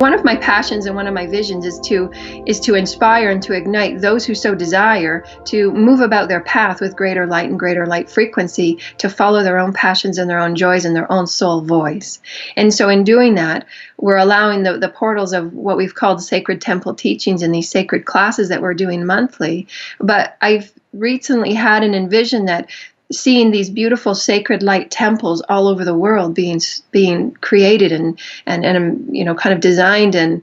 One of my passions and one of my visions is to inspire and to ignite those who so desire to move about their path with greater light and greater light frequency, to follow their own passions and their own joys and their own soul voice. And so in doing that, we're allowing the portals of what we've called sacred temple teachings and these sacred classes that we're doing monthly. But I've recently had an envision that seeing these beautiful sacred light temples all over the world being created and kind of designed and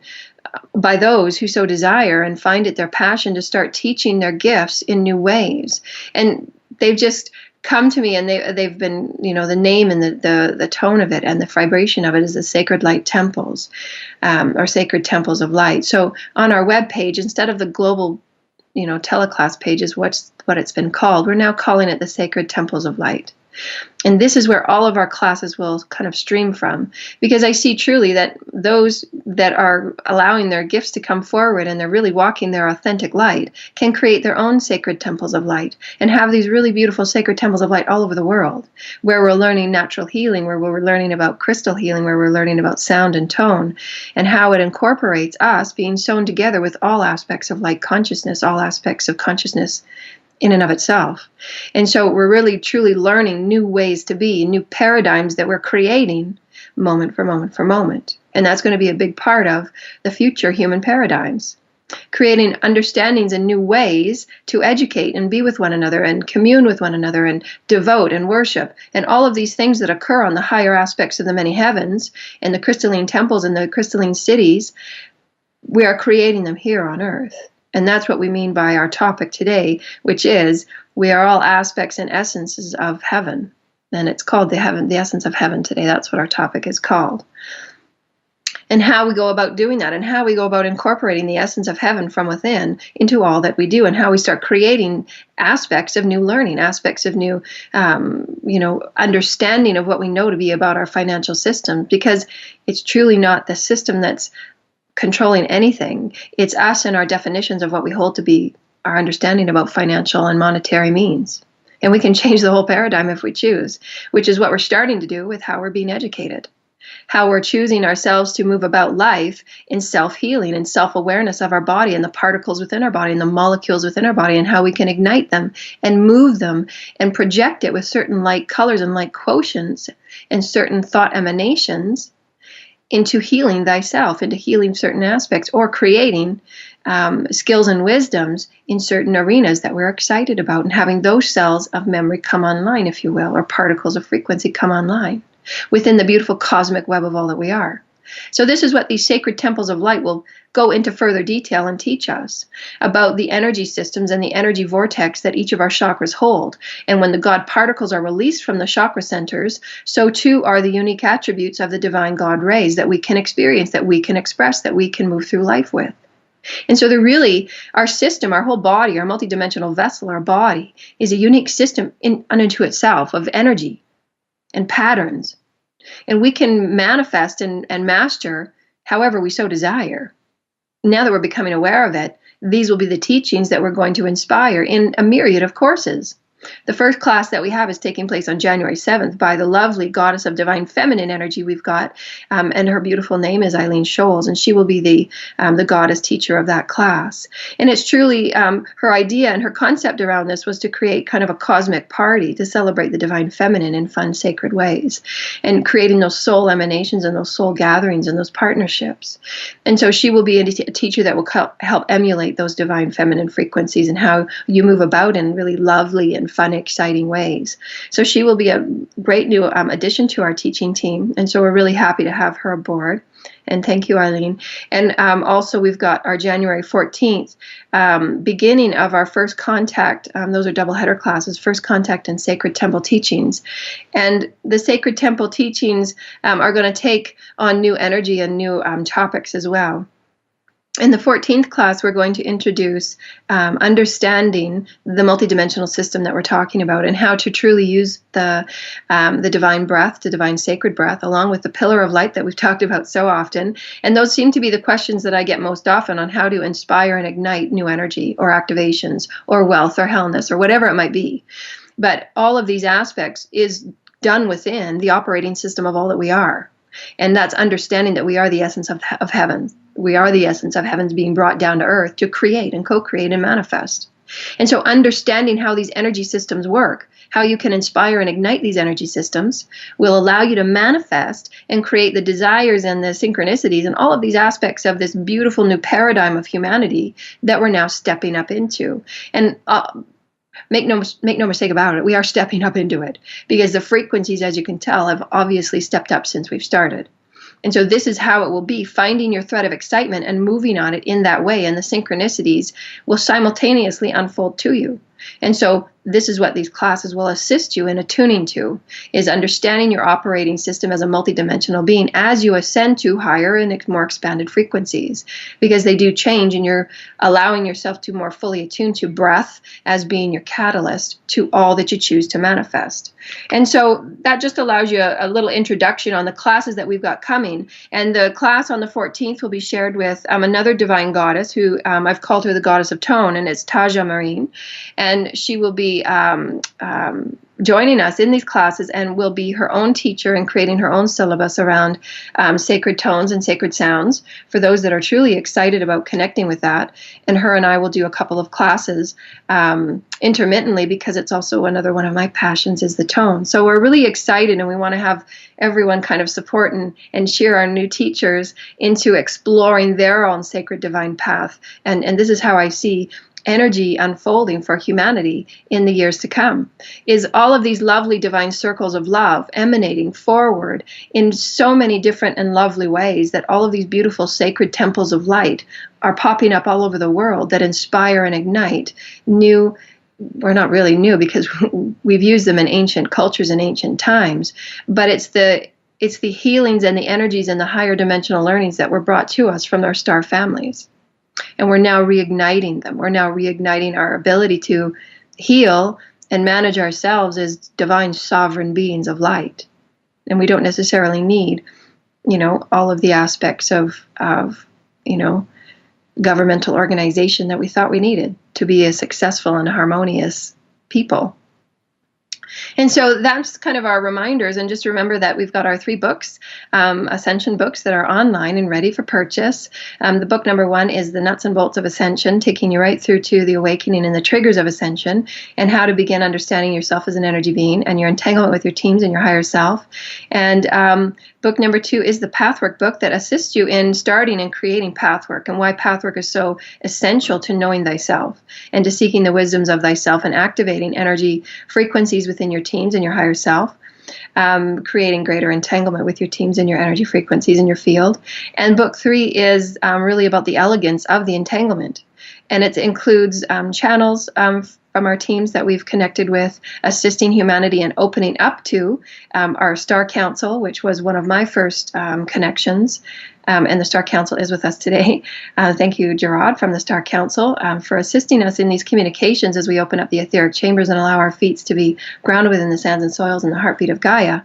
by those who so desire and find it their passion to start teaching their gifts in new ways. And they've just come to me, and they've been, the name and the tone of it and the vibration of it is the Sacred Light Temples, or Sacred Temples of Light. So on our webpage, instead of the global teleclass page is what it's been called, we're now calling it the Sacred Temples of Light. And this is where all of our classes will kind of stream from, because I see truly that those that are allowing their gifts to come forward and they're really walking their authentic light can create their own sacred temples of light and have these really beautiful sacred temples of light all over the world, where we're learning natural healing, where we're learning about crystal healing, where we're learning about sound and tone and how it incorporates us being sewn together with all aspects of light consciousness, all aspects of consciousness in and of itself. And so we're really truly learning new ways to be, new paradigms that we're creating moment for moment for moment. And that's going to be a big part of the future human paradigms. Creating understandings and new ways to educate and be with one another and commune with one another and devote and worship and all of these things that occur on the higher aspects of the many heavens and the crystalline temples and the crystalline cities. We are creating them here on earth. And that's what we mean by our topic today, which is we are all aspects and essences of heaven. And it's called the essence of heaven today. That's what our topic is called. And how we go about doing that, and how we go about incorporating the essence of heaven from within into all that we do, and how we start creating aspects of new learning, aspects of new, understanding of what we know to be about our financial system, because it's truly not the system that's controlling anything. It's us and our definitions of what we hold to be our understanding about financial and monetary means. And we can change the whole paradigm if we choose, which is what we're starting to do with how we're being educated. How we're choosing ourselves to move about life in self-healing and self-awareness of our body and the particles within our body and the molecules within our body, and how we can ignite them and move them and project it with certain light colors and light quotients and certain thought emanations into healing thyself, into healing certain aspects, or creating skills and wisdoms in certain arenas that we're excited about, and having those cells of memory come online, if you will, or particles of frequency come online within the beautiful cosmic web of all that we are. So this is what these sacred temples of light will go into further detail and teach us about the energy systems and the energy vortex that each of our chakras hold. And when the God particles are released from the chakra centers, so too are the unique attributes of the divine God rays that we can experience, that we can express, that we can move through life with. And so our system, our whole body, our multidimensional vessel, our body, is a unique system unto itself of energy and patterns. And we can manifest and master however we so desire. Now that we're becoming aware of it, these will be the teachings that we're going to inspire in a myriad of courses. The first class that we have is taking place on January 7th by the lovely goddess of divine feminine energy we've got, and her beautiful name is Eileen Scholes, and she will be the goddess teacher of that class. And it's truly her idea and her concept around this was to create kind of a cosmic party to celebrate the divine feminine in fun, sacred ways, and creating those soul emanations and those soul gatherings and those partnerships. And so she will be a teacher that will help emulate those divine feminine frequencies and how you move about in really lovely and fun, exciting ways. So she will be a great new addition to our teaching team. And so we're really happy to have her aboard. And thank you, Eileen. And also we've got our January 14th beginning of our First Contact. Those are doubleheader classes, First Contact and Sacred Temple Teachings. And the Sacred Temple Teachings are going to take on new energy and new topics as well. In the 14th class, we're going to introduce understanding the multidimensional system that we're talking about and how to truly use the divine breath, the divine sacred breath, along with the pillar of light that we've talked about so often. And those seem to be the questions that I get most often on how to inspire and ignite new energy or activations or wealth or wellness or whatever it might be. But all of these aspects is done within the operating system of all that we are. And that's understanding that we are the essence of heaven. We are the essence of heavens being brought down to earth to create and co-create and manifest. And so understanding how these energy systems work, how you can inspire and ignite these energy systems, will allow you to manifest and create the desires and the synchronicities and all of these aspects of this beautiful new paradigm of humanity that we're now stepping up into. And make no mistake about it, we are stepping up into it, because the frequencies, as you can tell, have obviously stepped up since we've started. And so this is how it will be, finding your thread of excitement and moving on it in that way, and the synchronicities will simultaneously unfold to you. And so this is what these classes will assist you in attuning to, is understanding your operating system as a multidimensional being as you ascend to higher and more expanded frequencies, because they do change, and you're allowing yourself to more fully attune to breath as being your catalyst to all that you choose to manifest. And so that just allows you a little introduction on the classes that we've got coming. And the class on the 14th will be shared with another divine goddess who I've called her the goddess of tone, and it's Taja Marine. And she will be joining us in these classes, and will be her own teacher and creating her own syllabus around sacred tones and sacred sounds for those that are truly excited about connecting with that. And her and I will do a couple of classes intermittently, because it's also another one of my passions is the tone. So we're really excited, and we want to have everyone kind of support and cheer our new teachers into exploring their own sacred divine path. And this is how I see energy unfolding for humanity in the years to come, is all of these lovely divine circles of love emanating forward in so many different and lovely ways, that all of these beautiful sacred temples of light are popping up all over the world that inspire and ignite new, or not really new, because we've used them in ancient cultures and ancient times, but it's the healings and the energies and the higher dimensional learnings that were brought to us from our star families. And we're now reigniting them. We're now reigniting our ability to heal and manage ourselves as divine sovereign beings of light. And we don't necessarily need, all of the aspects of governmental organization that we thought we needed to be a successful and harmonious people. And so that's kind of our reminders. And just remember that we've got our 3 books, Ascension books, that are online and ready for purchase. The book number 1 is The Nuts and Bolts of Ascension, taking you right through to the awakening and the triggers of ascension, and how to begin understanding yourself as an energy being and your entanglement with your teams and your higher self. And book number 2 is the Pathwork book, that assists you in starting and creating pathwork, and why pathwork is so essential to knowing thyself and to seeking the wisdoms of thyself and activating energy frequencies within your teams and your higher self, creating greater entanglement with your teams and your energy frequencies in your field. And book 3 is really about the elegance of the entanglement. And it includes channels from our teams that we've connected with, assisting humanity and opening up to our Star Council, which was one of my first connections. And the Star Council is with us today. Thank you, Gerard, from the Star Council, for assisting us in these communications as we open up the etheric chambers and allow our feet to be grounded within the sands and soils and the heartbeat of Gaia.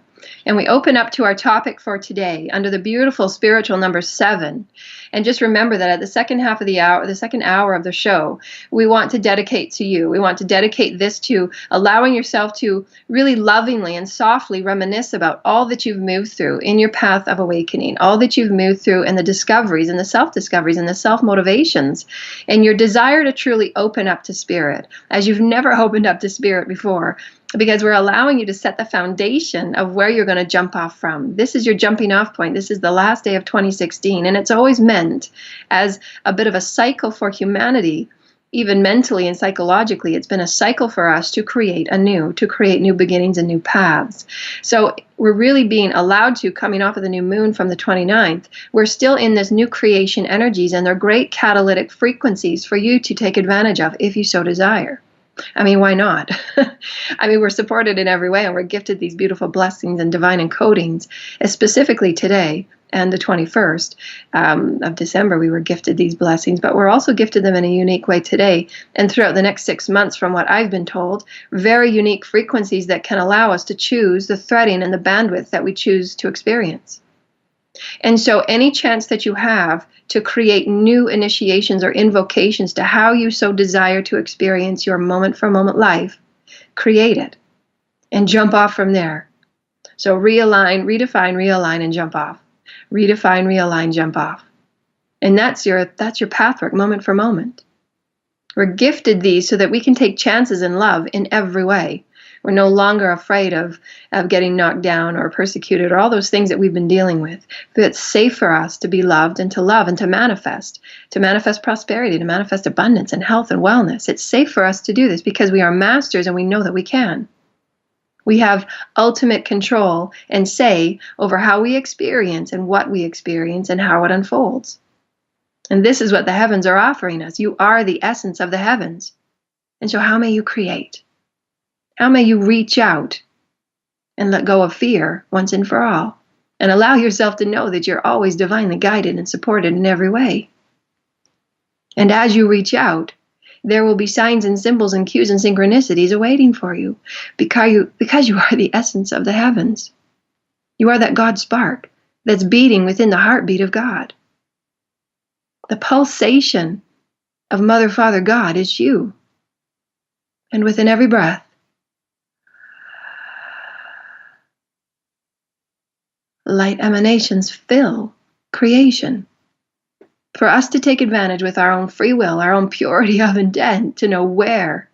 And we open up to our topic for today under the beautiful spiritual number 7. And just remember that at the second half of the hour, the second hour of the show, we want to dedicate to you. We want to dedicate this to allowing yourself to really lovingly and softly reminisce about all that you've moved through in your path of awakening, all that you've moved through, and the discoveries and the self-discoveries and the self-motivations, and your desire to truly open up to spirit as you've never opened up to spirit before. Because we're allowing you to set the foundation of where you're going to jump off from. This is your jumping off point. This is the last day of 2016. And it's always meant as a bit of a cycle for humanity, even mentally and psychologically. It's been a cycle for us to create new beginnings and new paths. So we're really being allowed to, coming off of the new moon from the 29th, we're still in this new creation energies, and they're great catalytic frequencies for you to take advantage of if you so desire. I mean, why not? I mean, we're supported in every way, and we're gifted these beautiful blessings and divine encodings, specifically today and the 21st of December, we were gifted these blessings, but we're also gifted them in a unique way today and throughout the next 6 months, from what I've been told, very unique frequencies that can allow us to choose the threading and the bandwidth that we choose to experience. And so any chance that you have to create new initiations or invocations to how you so desire to experience your moment-for-moment life, create it and jump off from there. So realign, redefine, realign, and jump off. redefine, realign, jump off. And that's your pathwork, moment for moment. We're gifted these so that we can take chances in love in every way. We're no longer afraid of getting knocked down or persecuted or all those things that we've been dealing with. But it's safe for us to be loved and to love and to manifest prosperity, to manifest abundance and health and wellness. It's safe for us to do this because we are masters and we know that we can. We have ultimate control and say over how we experience and what we experience and how it unfolds. And this is what the heavens are offering us. You are the essence of the heavens. And so how may you create? How may you reach out and let go of fear once and for all? And allow yourself to know that you're always divinely guided and supported in every way. And as you reach out, there will be signs and symbols and cues and synchronicities awaiting for you because you are the essence of the heavens. You are that God spark that's beating within the heartbeat of God. The pulsation of Mother, Father, God is you. And within every breath, light emanations fill creation. For us to take advantage with our own free will, our own purity of intent, to know where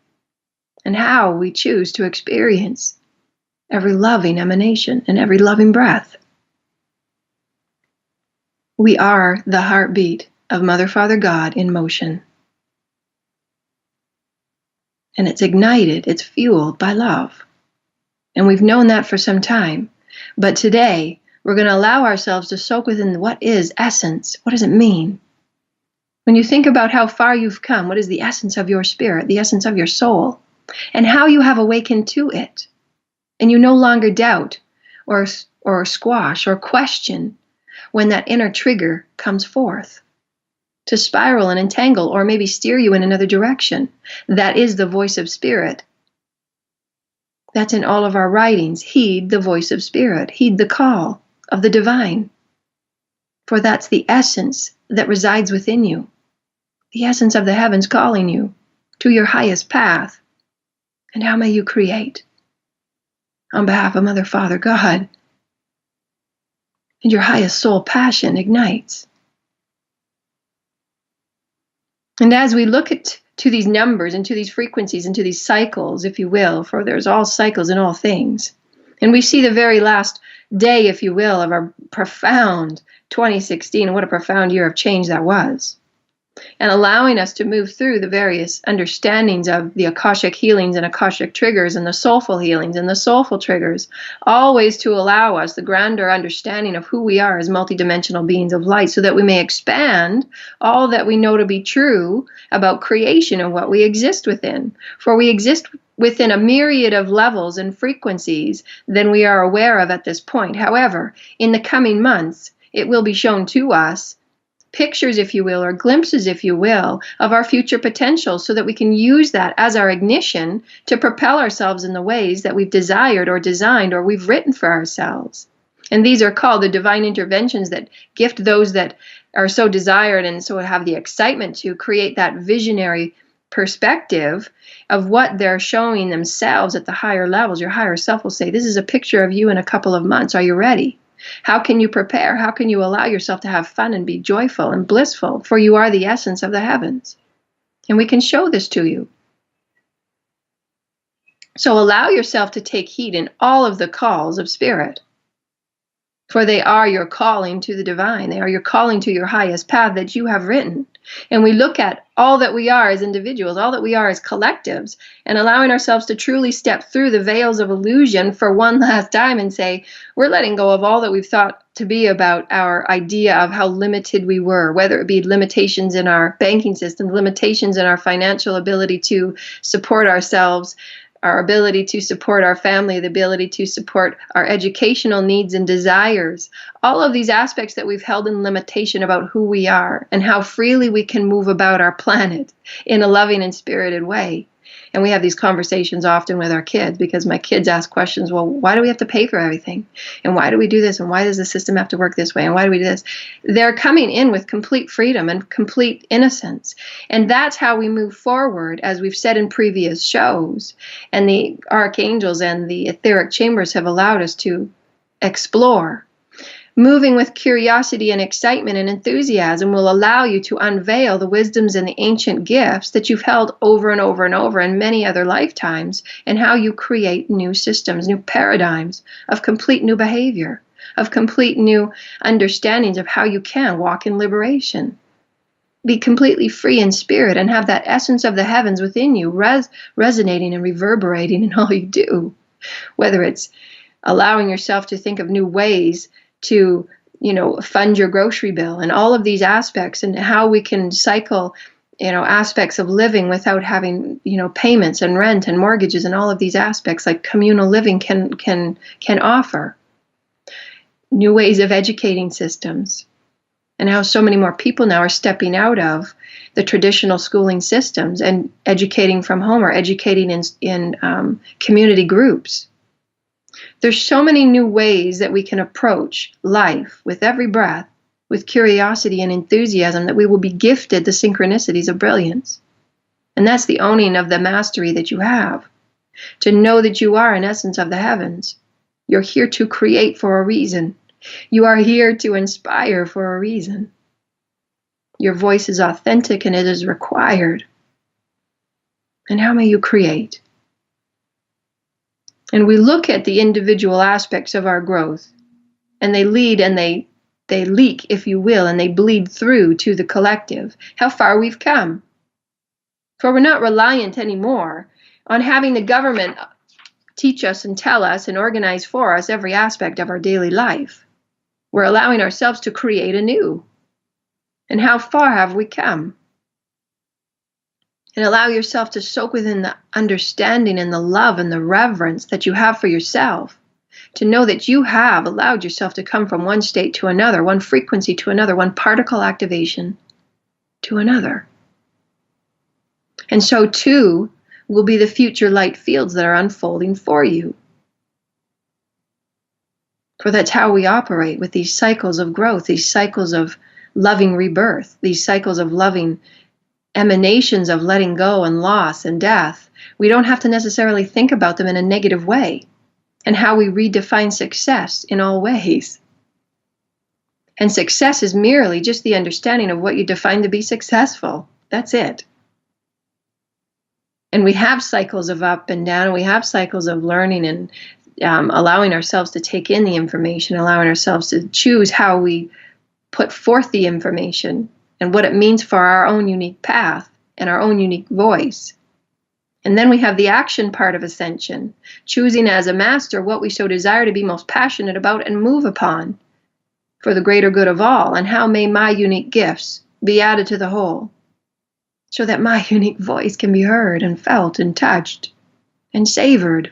and how we choose to experience every loving emanation and every loving breath. We are the heartbeat of Mother, Father, God in motion. And it's ignited, it's fueled by love. And we've known that for some time. But today, we're going to allow ourselves to soak within what is essence. What does it mean? When you think about how far you've come, what is the essence of your spirit, the essence of your soul, and how you have awakened to it, and you no longer doubt or squash or question when that inner trigger comes forth to spiral and entangle or maybe steer you in another direction. That is the voice of spirit. That's in all of our writings. Heed the voice of spirit. Heed the call of the divine. For that's the essence that resides within you. The essence of the heavens calling you to your highest path. And how may you create on behalf of Mother, Father, God? And your highest soul passion ignites. And as we look to these numbers and to these frequencies and to these cycles, if you will, for there's all cycles in all things, and we see the very last day, if you will, of our profound 2016, and what a profound year of change that was, and allowing us to move through the various understandings of the Akashic healings and Akashic triggers and the soulful healings and the soulful triggers, always to allow us the grander understanding of who we are as multidimensional beings of light so that we may expand all that we know to be true about creation and what we exist within. For we exist within a myriad of levels and frequencies than we are aware of at this point. However, in the coming months, it will be shown to us pictures, if you will, or glimpses, if you will, of our future potential so that we can use that as our ignition to propel ourselves in the ways that we've desired or designed or we've written for ourselves. And these are called the divine interventions that gift those that are so desired and so have the excitement to create that visionary perspective of what they're showing themselves at the higher levels. Your higher self will say, this is a picture of you in a couple of months. Are you ready? How can you prepare? How can you allow yourself to have fun and be joyful and blissful? For you are the essence of the heavens. And we can show this to you. So allow yourself to take heed in all of the calls of spirit. For they are your calling to the divine. They are your calling to your highest path that you have written. And we look at all that we are as individuals, all that we are as collectives, and allowing ourselves to truly step through the veils of illusion for one last time and say, we're letting go of all that we've thought to be about our idea of how limited we were, whether it be limitations in our banking system, limitations in our financial ability to support ourselves, our ability to support our family, the ability to support our educational needs and desires, all of these aspects that we've held in limitation about who we are and how freely we can move about our planet in a loving and spirited way. And we have these conversations often with our kids because my kids ask questions, well, why do we have to pay for everything? And why do we do this? And why does the system have to work this way? And why do we do this? They're coming in with complete freedom and complete innocence. And that's how we move forward, as we've said in previous shows. And the archangels and the etheric chambers have allowed us to explore Moving with curiosity and excitement and enthusiasm will allow you to unveil the wisdoms and the ancient gifts that you've held over and over and over in many other lifetimes, and how you create new systems, new paradigms of complete new behavior, of complete new understandings of how you can walk in liberation. Be completely free in spirit and have that essence of the heavens within you resonating and reverberating in all you do. Whether it's allowing yourself to think of new ways to, fund your grocery bill, and all of these aspects, and how we can cycle, aspects of living without having, payments and rent and mortgages, and all of these aspects like communal living can offer. New ways of educating systems, and how so many more people now are stepping out of the traditional schooling systems and educating from home or educating in community groups. There's so many new ways that we can approach life with every breath, with curiosity and enthusiasm, that we will be gifted the synchronicities of brilliance. And that's the owning of the mastery that you have. To know that you are an essence of the heavens. You're here to create for a reason. You are here to inspire for a reason. Your voice is authentic and it is required. And how may you create? And we look at the individual aspects of our growth, and they lead and they leak, if you will, and they bleed through to the collective. How far we've come. For we're not reliant anymore on having the government teach us and tell us and organize for us every aspect of our daily life. We're allowing ourselves to create anew. And how far have we come? And allow yourself to soak within the understanding and the love and the reverence that you have for yourself. To know that you have allowed yourself to come from one state to another, one frequency to another, one particle activation to another. And so too will be the future light fields that are unfolding for you. For that's how we operate, with these cycles of growth, these cycles of loving rebirth, these cycles of loving emanations of letting go and loss and death. We don't have to necessarily think about them in a negative way, and how we redefine success in all ways. And success is merely just the understanding of what you define to be successful. That's it. And we have cycles of up and down, and we have cycles of learning and allowing ourselves to take in the information, allowing ourselves to choose how we put forth the information and what it means for our own unique path and our own unique voice. And then we have the action part of ascension, choosing as a master what we so desire to be most passionate about and move upon for the greater good of all. And how may my unique gifts be added to the whole, so that my unique voice can be heard and felt and touched and savored.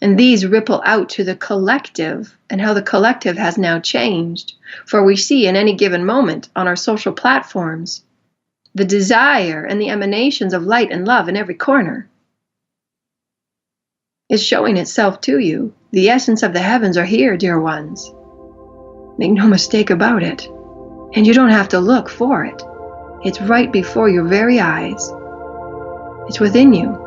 And these ripple out to the collective, and how the collective has now changed. For we see in any given moment on our social platforms the desire and the emanations of light and love in every corner is showing itself to you. The essence of the heavens are here, dear ones. Make no mistake about it. And you don't have to look for it. It's right before your very eyes. It's within you.